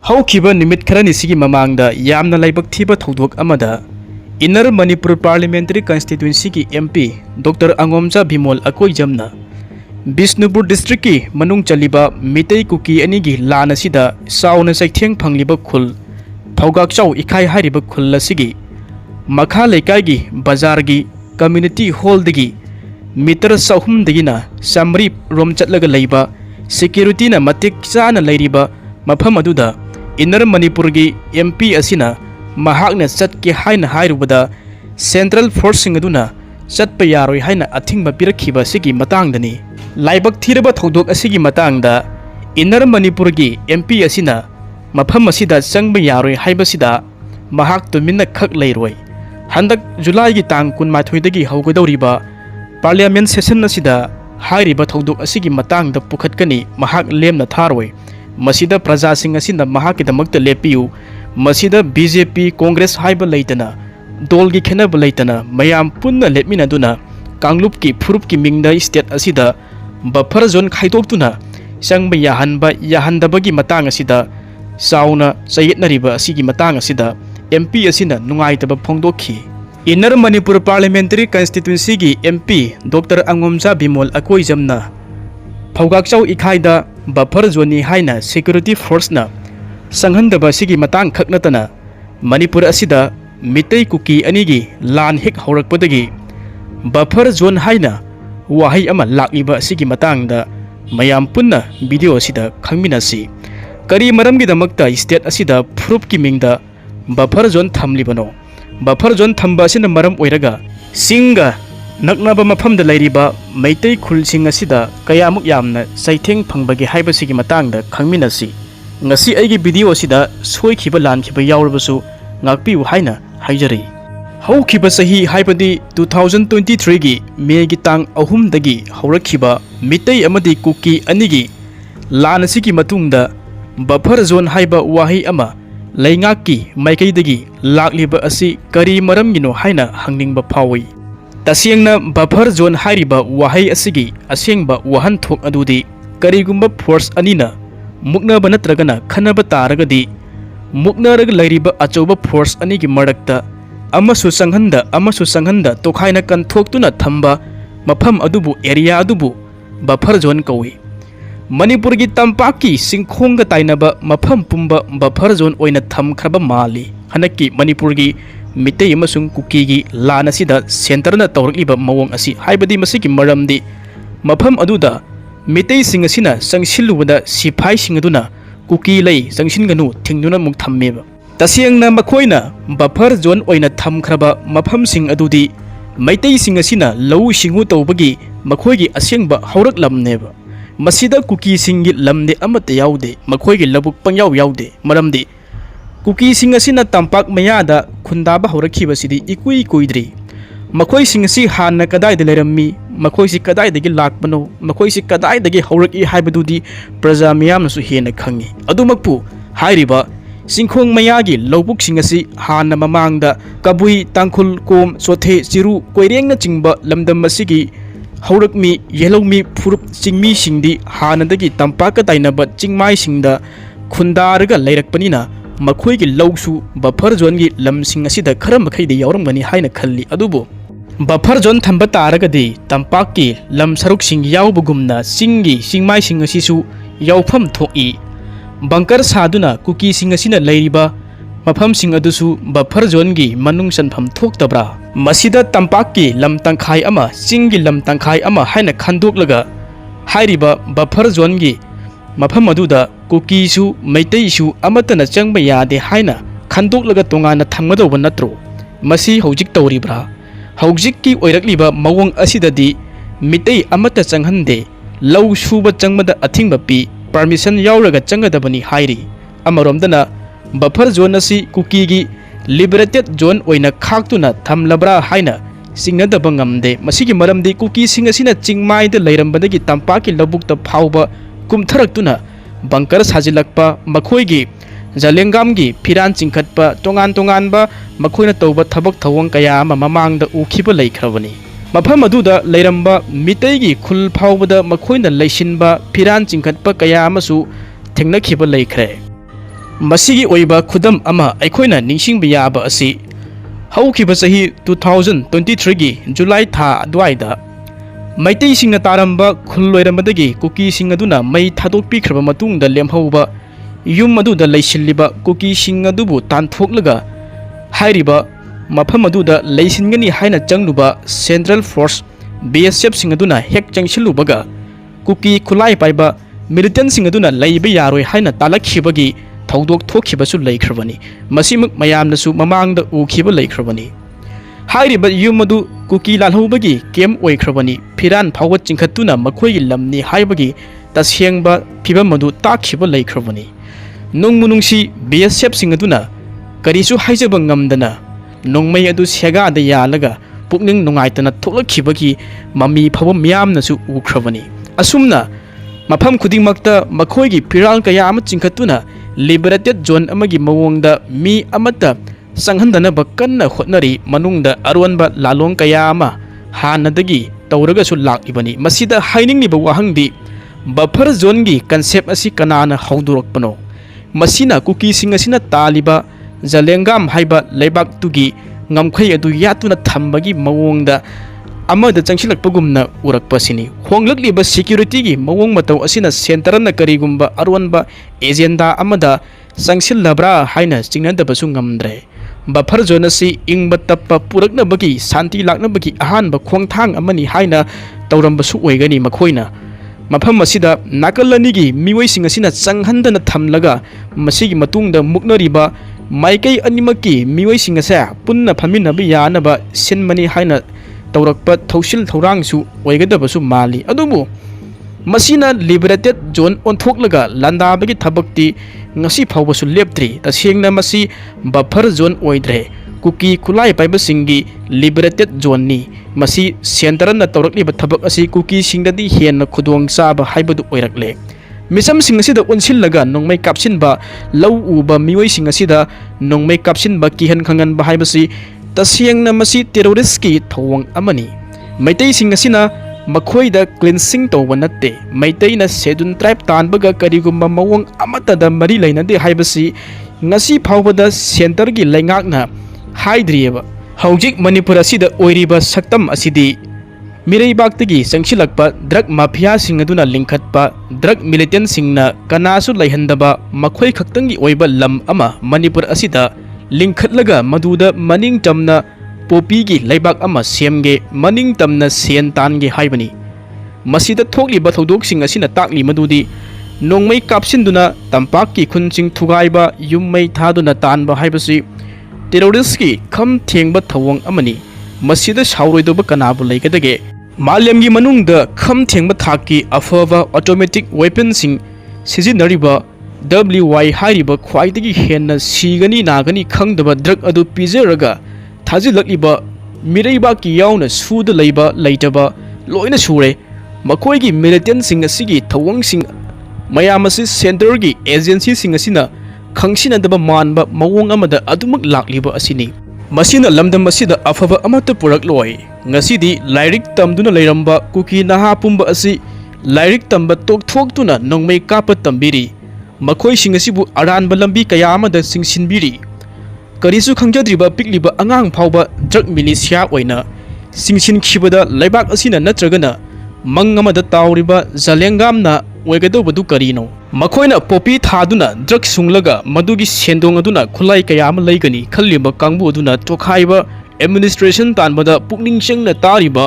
ꯍꯧꯈꯤꯕ ꯅꯨꯃꯤꯠ ꯈꯔꯅꯤꯁꯤꯒꯤ ꯃꯃꯥꯡꯗ ꯌꯥꯝꯅ ꯂꯥꯏꯕꯛ ꯊꯤꯕ ꯊꯧꯗꯣꯛ ꯑꯃꯗ ꯏꯟꯅꯔ ꯃꯅꯤꯄꯨꯔ ꯄꯥꯔꯂꯤꯌꯥꯃꯦꯟꯇꯔꯤ ꯀꯟꯁꯇꯤꯇ꯭ꯌꯨꯟꯁꯤꯒꯤ MP ꯗꯣꯛꯇꯔ ꯑꯉꯣꯝꯆꯥ ꯚꯤꯃꯣꯜ ꯑꯀꯣꯏꯖꯝꯅ ꯕꯤꯁꯅꯨꯄꯨꯔ ꯗꯤꯁꯇ꯭ꯔꯤꯛꯀꯤ ꯃꯅꯨꯡ ꯆꯜꯂꯤꯕ ꯃꯤꯇꯩ ꯀꯨꯀꯤ ꯑꯅꯤꯒꯤ ꯂꯥꯟ ꯑꯁꯤꯗ ꯆꯥꯎꯅ ꯆꯩꯊꯦꯡ ꯐꯪꯂꯤꯕ ꯈꯨꯜ ꯊꯧꯒꯥꯛꯆꯥꯎ ꯏꯈꯥꯏ ꯍꯥꯏꯔꯤꯕ ꯈꯨꯜ ꯑꯁꯤꯒꯤ ꯃꯈꯥ ꯂꯩꯀꯥꯏꯒꯤ ꯕꯖꯥꯔꯒꯤ ꯀꯝꯃ꯭ꯌꯨꯅꯤꯇꯤ ꯍꯣꯜꯗꯒꯤ ꯃꯤꯇꯔ 300ꯗꯒꯤꯅ 100 ꯔꯣꯝ ꯆꯠꯂꯒ ꯂꯩꯕ ꯁꯦꯀ꯭ꯌꯨꯔꯤꯇꯤꯅ ꯃꯇꯤꯛ ꯆꯥꯅ ꯂꯩꯔꯤꯕ ꯃꯐꯝ ꯑꯗꯨꯗ इनर मणिपुरगी MP असिना महाकने चटके हाइना हाइरुबदा central force सिंगदुना Chatap यारोय हाइना अथिंगबा पिरखिबा सिगी मतांगदनी लाइबक थिरबा थौदोक असिगी मतांगदा inner मणिपुरगी MP असिना मफम असिदा चंगबा यारोय हाइबसिदा महाक तुमिन्ना खक लैरोय हंदक जुलाई की तांग 19दगी हौगदौरिबा पार्लियामेंट सेशन असिदा हाइरिबा थौदोक असिगी मतांगदा पुखतकनी महाक लेमना थारोय मसीदा प्रजा सिंह असिना महाकिदमक्ता लेपियु मसीदा BJP कांग्रेस हाइबा लैतना दोल की खेनब लैतना मयाम पुन्ना लेटमिनादुना कांगलुप की फुरुप की मिंगदा स्टेट असिदा बफर जोन खाइदोक्तुना संगबा याहनदबगी मतांग असिदा साउना चयेतनरिबा असिगी मतांग असिदा MP असिना नुंगाइतबा फोंदोखी इनर मणिपुर पार्लियामेंटरी कंस्टिट्युएंसी की MP डॉक्टर अंगोमचा भिमोल अकोइजमना फौगाकचाउ इखाइदा बफर जोनी हाइना सिक्योरिटी फोर्सना संघनदबा सिगी मतांग खकनतना मणिपुर असिदा मितै कुकी अनिगी लान हेक हौरकपदगी बफर जोन हाइना वाहै अमा लाक्लिबा सिगी मतांगदा मयाम पुन्ना वीडियो असिदा खंगमिनासी करी मरमगिदमक्ता स्टेट असिदा फुरुप की मिंगदा बफर जोन थमलिबनो बफर जोन थंबा असिना मरम ओइरगा सिंगा नकनबा मफमदा लैरिबा Meitei खुलसिंग असिदा कयामुक यामना चैथेंग फंगबगी हाइबसिगी मतांगदा खंगमिनासी ngasi aigi video asida soikiba lankiba yaurabsu ngakpiu haina haijari haukiba sahi haibadi 2023 gi May gi tang 3 dagi haurakhiba mitai amadi kuki anigi lan asigi matungda buffer zone haiba wahi ama laingaki maikaidagi lakliba asi kari maramgino haina hangningba phawi तसियंगना buffer zone हाइरिबा वाहै असिगी असेंगबा वहन थोक अदुदी करिगुंबा force अनिना मुक्नबा नत्रगना खनबा तारगदी मुक्नरग लैरिबा अचौबा फोर्स अनिगी मरक्ता अमसु संघंदा तोखाइना कंथोक्तुना थंबा मफम अदुबु एरिया अदुबु बफर जोन कौई मणिपुर की तंपाकी सिंखोंग ताइनबा मफम पुंबा बफर जोन ओइना थमखरबा माली हनक्की मणिपुर की मितै अमसुंग कुकी की लान असिदा सेंटरना तौरक्लिबा मवोंग असि हाइबदी मसिगी मरमदी मफम अदुदा मितै सिंग असिना संगसिलुबदा सिफाई सिंग अदुना कुकी लै संगसिनगनु थिंगदुना मुक थम्मेबा तसियंगना मखोइना बफर जोन ओइना थमखरबा मफम सिंग अदुदी मैतै सिंग असिना लौ सिंगु तौबगी मखोइगी असेंगबा हौरक लमनेबा मसिदा कुकी सिंगी लमदे अमत याउदे मखोइगी लबुक पंयाउ याउदे मरमदी कुकी सिंग असिना तंपाक मयादा खुंदाबा हौरखिबसिदी इकुई कुइद्री मखोइ सिंग असि हान्ना कदाइदा लेरम्मी मखोइसि कदाइदगी लाक्पनो मखोइसि कदाइदगी हौरकि हाइबदुदी प्रजा मियामनसु हेना खंगी अदुमकपु हाइरिबा सिंखोंग मयागी लौबुक सिंग असि हान्ना ममांगदा कबुई तांखुल कोम चोथे चिरु कोइरेंगना चिंगबा लमदम असिगी हौरकमी येलौमी फुरुप चिंगमी सिंगदी हानदगी तंपाक ताइनबा चिंगमाइ सिंगदा खुंदारगा लैरकपनिना मखोइगी लौसु बफर जोन की लमसिंग असिदा खरम मखैदे यावरमगनी हाइना खल्ली अदुबु बफर जोन थंबा तारगदी तंपाकी लम सरुक सिंग यावबगुमना सिंगी सिंगमाइ सिंग असिसु यावफम थोई बंकर सादुना कुकी सिंग असिना लैरिबा मफम सिंग अदुसु बफर जोन की मनुंग सनफम थोक्तब्रा मसिदा तंपाकी लम तंखाई अमा सिंगी लम तंखाई अमा हाइना खंदोक्लगा हाइरिबा बफर जोन की मफम अदुदा कुकीसु मैतैसु अमतना चंगबा यादे हाइना खंदोक्लगा तोंगाना थंगदौबा नत्रो मसी हौजिक तौरिब्रा हौजिक की ओइरक्लिबा मवोंग असिददी मितै अमत चंगहंदे लौ सुबा चंगबदा अथिंगबा पी परमिशन यावरगा चंगदबनी हाइरी अमरोमदना बफर जोन असि कुकीगी लिबरेटेड जोन ओइना खाक्तुना थमलब्रा हाइना सिंगदबा ngamde मसिगी मरमदी कुकी सिंग असिना चिंगमाइदा लैरंबदगी तंपाकी लबुक्ता फावबा कुमथरक्तुना बंकर साजिलक्पा मखोइगी जलेंगामगी फिरान चिंखटपा तोंगान तोंगानबा मखोइना तौबा थबक थवंग कया अमा ममांगदा उखिबा लैख्रबनी मफम अदुदा लैरंबा मितैगी खुल फावबदा मखोइना लैसिनबा फिरान चिंखटपा कया अमसु थेंगनखिबा लैख्रे Masigi oiba khudam ama aikhoina ningsingba yaba asi haukiba sahi 2023 gi July tha adwaida Maitei singna taramba khulloirambadagi kuki sing aduna mai thadokpikhra matungda lemhauba yum aduda leisilliba kuki sing adubu tanthoklaga hairiba mafam aduda leisingani haina changluba Central Force BSF sing aduna hek changsilubaga kuki khulai paiba militant sing aduna leiba yaroi haina talakhibagi thawdok thokhibasu leikhrbani masimuk mayamnasu mamangda ukhiba leikhrbani hairiba yumadu kuki lalhubagi kem oikrabani phiran phawat chingkhatuna makhoigi lamni haibagi tasengba phibam madu takhiba leikrabani nungmunungsi BSF singaduna karisu haijaba ngamdana nongmai adu sega da yalaga pukning nungaitana tholakhibagi mami phawam yamnasu ukrabani asumna mafam khudingmakta makhoigi phiral kaya ama chingkhatuna liberated zone amagi mawongda mi amata sanghandana bakkanna hotnari manungda arwanba lalong kaya ama hanadagi tawragasu lakibani masida hainingniba wahangdi buffer zone gi concept asi kanana hawdurakpano masina kuki singasina taliba zalengam haiba leibak tugi ngamkhai adu yatuna thambagi mawongda amada changsilakpagumna urakpasini honglakliba security gi mawong mataw asina centerna karigumba arwanba agenda amada changsilabra haina chingnadabasu ngamdre buffer zone asi ingba tappa puraknabagi santi laknabagi ahanba khongthang amani haina tawrambasu oigani makhoina mafam asida nakalanigi miwaisinga sina changhandana thamlaga masigi matungda muknariba maikai animaki miwaisinga sa punna phaminaba yanaba sinmani haina tawrakpa thausil thaurangsu oigadabasu mali adubu masina liberated zone onthoklaga landabagi thabakti ngasi phawbasu leptri tasengna masi buffer zone oidre kuki khulai paiba singi liberated zone ni masi center na tawrakliba thabak asi kuki singdadi henna khudong saba haibadu oirakle misam singasida unsillaga nongmai kapsinba lau uba miwai singasida nongmai kapsinba kihan khangan ba haibasi tasengna masi terrorist ki thawang amani maitai singasina makhoida cleansing tawba natte maitaina sedun tribe tanbaga karigumba mawong amatada mari lainade haibasi ngasi phawbada center gi laingakna haidrieba haujik manipur asida oiriba saktam asidi mireibak-tagi changsilakpa drug mafia singaduna lingkhatpa drug militant singna kanasu laihandaba makhoi khaktangi oiba lam ama manipur asida lingkhatlaga maduda maning tamna popi gi laibak ama semge maning tamna sen tange haibani masida thokliba thodok sing asina takli madudi nongmai kapsinduna tampak ki khunching thugaiba yummai thaduna tanba haibasi terrorist ki kham thengba thawang amani masida sauroidoba kanabu laikadage malemgi manungda kham thengba thaki afava automatic weapon sing sijinariba WY hairiba khwaidagi henna sigani nagani khangdaba drug adu pizeraga thajilakliba miraiba ki yauna suda leiba leitaba loina sure makoigi militant sing asigi thawang sing mayamasi center gi agency sing asina khangsinadaba manba mawong amada adumak lakliba asini masina lamdam asida afaba amata purakloi ngasidi lairik tamduna leiramba kuki naha pumba asi lairik tamba tokthokduna nongmai kapa tambiri makhoi sing asibu aranba lambi kaya amada singsinbiri karisu khangjadriba pikliba angang phawba drug militia oina singsin khibada laibak asina natragana mangamada tawriba zalengamna oigadobadu karino makoina popi thaduna drug sunglaga madugi sendong aduna khulai kayam laigani khalliba kangbu aduna tokhaiba administration tanbada pukning chengna tariba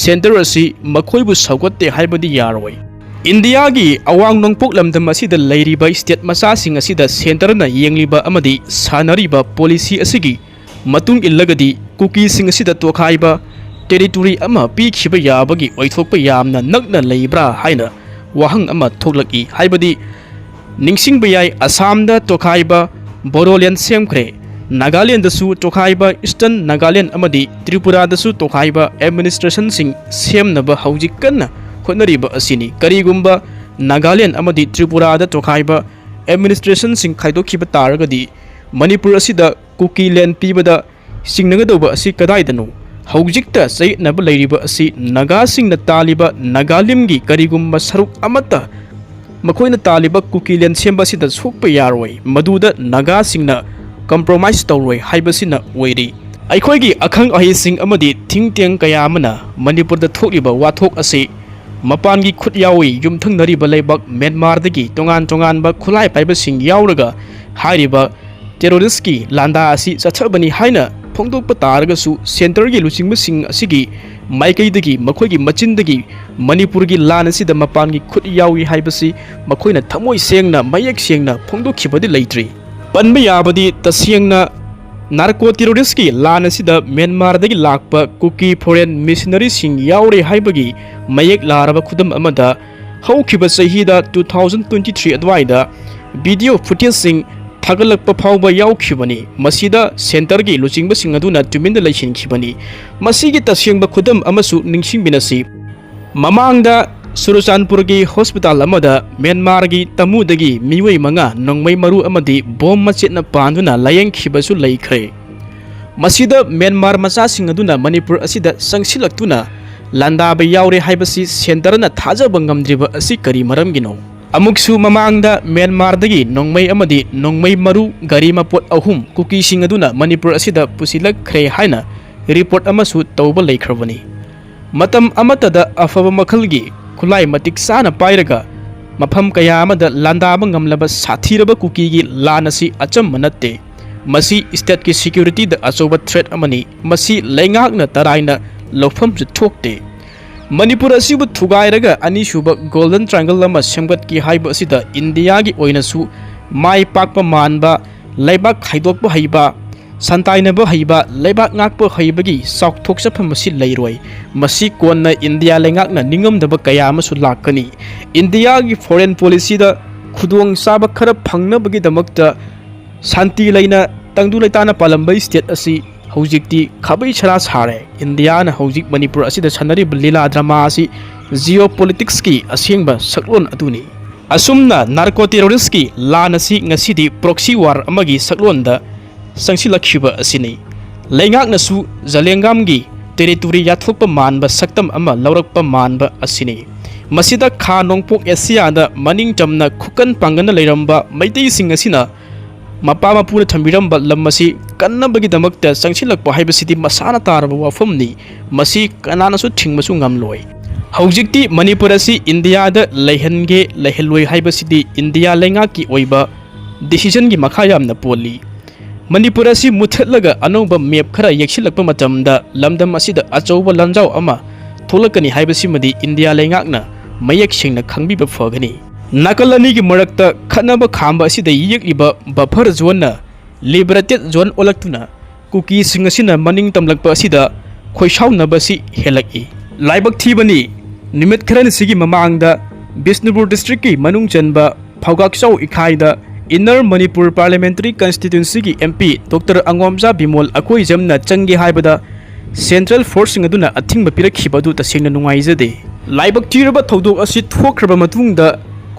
center asi makoibu saugatte haibadi yaroi India gi awang nongpok lamdam asida leiriba state masa sing asida center na yengliba amadi sanariba policy asigi matung illagadi kuki sing asida tokhaiba territory ama pikhiba yabagi oithokpa yamna nakna leibra haina wahang ama thoklaki haibadi ningsingba yai Assam da tokhaiba Bodoland semkhre Nagaland dasu tokhaiba Eastern Nagaland amadi Tripura dasu tokhaiba administration sing semnaba haujik kanna hotnariba asini karigumba Nagaland amadi Tripura da tokhaiba administration sing khaidokhiba taragadi Manipur asida kuki land pibada singnagadauba asi kadaidano haujikta sayitnaba leiriba asi naga singna taliba Nagalimgi karigumba saruk amata मखोइना तालिबा कुकीलेन सेंबसिदा सोकपा यारोय मदुदा नागासिंगना compromise तौरoi हाइबसिना ओइरी अखोइगी अखंग अहिसिंग अमदि थिंगतेंग कया अमना मणिपुरदा थोकलिबा वाथोक असे मपानगी खुद यावी युमथंग नरिबा लेबक म्यांमारदगी तोंगान तोंगानबा खुलाइ पाइबसिंग यावरगा हाइरिबा terrorist की लांदा असि चथबनी हाइना फोंदोकपा तारगसु सेंटरगी लुचिंगबसिंग असिगी माइकैदगी मखोइगी मचिनदगी मणिपुरगी लान असिदा मपानगी खुद यावी हाइबसि मखोइना थमोइ सेंगना मयक सेंगना फोंदोखिबदि लैत्रि पनबा याबदि तसियंगना नार्को टेरोरिस्ट की लान असिदा म्यांमारदगी लाकपा कुकी फॉरेन मिशनरी सिंग यावरे हाइबगी मयक लारबा खुदम अमदा हौखिबा चहिदा 2023 अदवाइदा वीडियो फुटेज सिंग थागलकपा फावबा यावखिबनी मसिदा सेंटर की लुचिंगबा सिंग अदुना तुमिंदा लैसिनखिबनी मसिगी तसियंगबा खुदम अमसु निंगसिंगबिनसि ममांगदा सुरचानपुर की हॉस्पिटल अमदा म्यांमार की तमुदगी मिवई मंगा नोंगमई मरु अमदी बॉम मचेतना पांदुना लायंखिबसु लैख्रे मसिदा म्यांमार मचासिंग अदुना मणिपुर असिदा संगसिलक्तुना लांदाबा यावरे हाइबसि सेंटरना थाजबा ngamdriba असि करी मरमगिनो अमुकसु ममांगदा म्यांमारदगी नोंगमई अमदी नोंगमई मरु गारी मपोट अहुम कुकीसिंग अदुना मणिपुर असिदा पुसिलक्ख्रे हाइना रिपोर्ट अमसु तौबा लैख्रबनी मतम अमतदा अफबा मखलगी खुलाई मतिक साना पाइरगा मफम कया अमदा लांदाबा ngamlaba साथीरबा कुकीगी लान असि अचम नत्ते मसी स्टेट की सिक्योरिटी द अचोबा थ्रेट अमनी मसी लैंगाकना तराइना लौफम से थोकते मणिपुर असिबु थुगाइरगा अनिसुबा गोल्डन ट्रायंगल अमा सेमगत की हाइब असिदा इंडिया की ओइनसु माइ पाकपा मानबा लैबाक खाइदोकपा हइबा संताइनबा हइबा लैबाक ngakpa हइबगी साउथोकसफम मसी लैरोय मसी कोन्ना इंडिया लैंगाकना निंगमदबा कया अमसु लाकनी इंडिया की फॉरेन पॉलिसी दा खुदोंग साबा खरा फंगनबगी दमकता शांति लैना तंगदु लैताना पालंबा स्टेट असि हौजिकती खाबै छरा सारे इंडिया ना हौजिक मणिपुर असिदा सनरिब लीला ड्रामा असि जियोपॉलिटिक्स की असेंबा सकलोन अदुनी असुमना नार्को टेरोरिस्ट की लान असि ngasiदी प्रॉक्सी वार अमगी सकलोनदा संगसिलखिबा असिनी लैंगाकनसु जलेंगामगी टेरिटोरी याथोकपा मानबा सक्तम अमा लौरकपा मानबा असिनी मसिदा खा नोंगपोक एशियादा मनिंग चमना खुकन पांगना लैरंबा मैतैसिंग असिना मपा मपुना थंबिरंबा लम्मसी कन्नबगिदमक्ता संगसिलक्पा हाइबसिदी मसाना तारबा वाफमनी मसी कनानासु थिंगमसु ngamloi हौजिकती मणिपुर असि इंडिया दा लैहनगे लैहलoi हाइबसिदी इंडिया लैंगा की ओइबा डिसीजन की मखा यामना पोली मणिपुर असि मुथलगा अनौबा मैप खरा येक्सिलक्पा मतमदा लमदम असिदा अचौबा लंजाव अमा थोलकनी हाइबसिमदी इंडिया लैंगाकना मयक सिंगना खंगबिबा फगनी नाकल अनी की मरक्ता खनबा खांबा असिदा येक्लिबा बफर जोन लिबरेटेड जोन ओलक्तुना कुकी सिंग असिना मनिंग तमलक्पा असिदा खोइसाउनबसि हेलक्ई लाइबक थीबनी निमित खरन सिगी ममांगदा बिष्णुपुर डिस्ट्रिक्ट की मनुंग चनबा फौगाकचौ इखाइदा इनर मणिपुर पार्लियामेंट्री कंस्टिट्यूंसी की एमपी डॉक्टर अंगोमजा बिमोल अकोई जमना चंगे हाइबदा सेंट्रल फोर्सिंग अदुना अथिंग पिरखिबदु तसेंगना नुंगाइजदे लाइबक थीरबा थौदोक असि थोखरबा मतुंगदा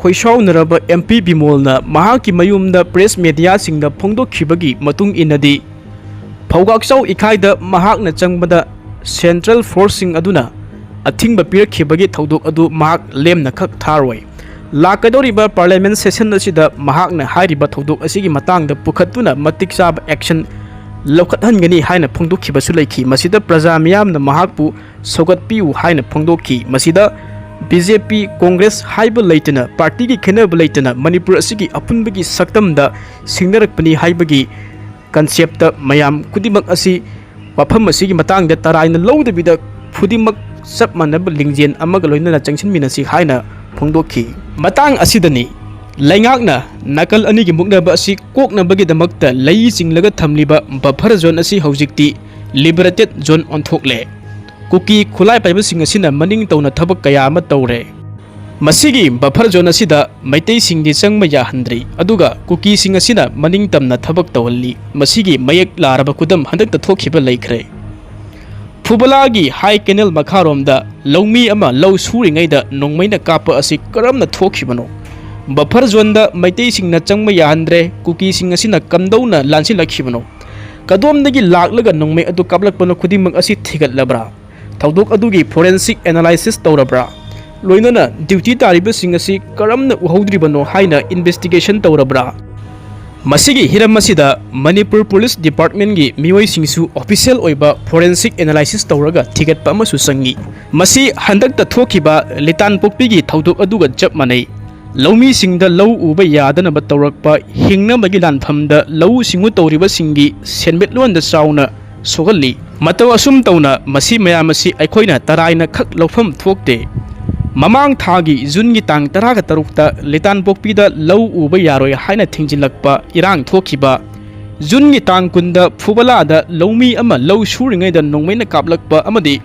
खोइसाउनरबा एमपी बिमोलना महाकी मयुमदा प्रेस मीडिया सिंगदा फोंदोखिबगी मतुंग इनदी फौगाकचौ इखाइदा महाकना चंगबदा सेंट्रल फोर्सिंग अदुना अथिंग पिरखिबगी थौदोक अदु महाक लेमना खक थारोय लाकदौरिबा पार्लियामेंट सेशन असिदा महाकना हाइरिबा थौदोक असिगी मतंगदा पुखत्तुना मतिक चाब एक्शन लौखतहनगनी हाइना फोंदोखिबसु लैखि मसिदा प्रजा मियामना महाकपु सौगतपिउ हाइना फोंदोखि मसिदा बीजेपी कांग्रेस हाइबा लैतना पार्टी की खेनब लैतना मणिपुर असिगी अपुनबगी सक्तमदा सिंगनरकपनि हाइबगी कॉन्सेप्ट मयाम खुदिमक असि वाफम असिगी मतंगदा तराइना लौदबिदा खुदिमक सब मानब लिंगजेन अमग लोइना चंगसिनमिनसि हाइना फोंदोखि मतंग असिदनी लैंगाकना नाकल अनी की मुक्नबा असि कोकनबगिदमक्ता लई चिंगलगा थमलिबा बफर जोन असि हौजिकती लिबरेटेड जोन ओंथोकले कुकी खुलाई पाइबसिंग असिना मनिंग तौना थबक कया अमा तौरे मसिगी बफर जोन असिदा मैतै सिंगदी चंगमा याहंद्री अदुगा कुकी सिंग असिना मनिंग तमना थबक तौहल्ली मसिगी मयक लारबा कुदम हंदकता थोखिबा लैख्रे फुबलागी हाई कैनल मखारोमदा लौमी अमा लौ सुरिङैदा नोंमैना कापा असि करमना थोखिबनो बफर जोनदा मैतै सिंगना चंगमा याहंद्रे कुकी सिंग असिना कमदौना लांसिलखिबनो कदोमदगी लाक्लगा नोंमै अदु कापलकपनो खुदिमक असि थिगतलब्रा थौदोक अदुगी फोरेंसिक एनालिसिस तौरब्रा loinana duty taribasing asi karamna uhodribano haina investigation tawrabra masigi hiram masida Manipur Police Department gi mioi singsu official oiba forensic analysis tawraga thigat pa amasu sangi masi handak ta thokiba litan pokpi gi thaudok aduga chap manai Lomi singda low uba yadana batawrakpa hingna magi lanphamda low singu tawriba singi senbetluan da sauna sogali mataw asum tawna masi mayamasi aikhoina taraina khak lofam thokte mamang thagi jun gi tang tara ga tarukta litan pokpi da low uba yaroi haina thingjilakpa irang thokiba jun gi tang kunda phubala da lomi ama low suringai da nongmaina kaplakpa amadi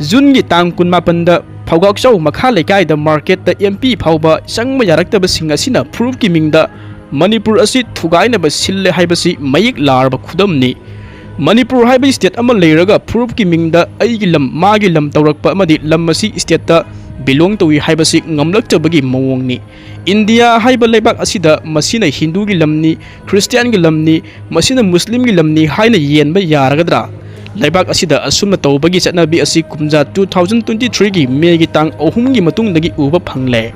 jun gi tang kun mapanda Pawgak Chow Makha Lekai da market da MP Phawba Changma Yarakta Singa Sina proof ki mingda Manipur asi thugaina ba sille haibasi mayik larba khudamni Manipur haiba state ama leiraga proof ki mingda aigi lam magi lam tawrakpa amadi lam masi state ta belong to haibasi ngamlaktabagi mawongni India haiba leibak asida masina Hindu gi lamni Christian gi lamni masina Muslim gi lamni haina yenba yaragadra Leibak asida asumna tawbagi chatnabi asi kumja 2023 gi May gi tang ahum gi matungdagi uba phangle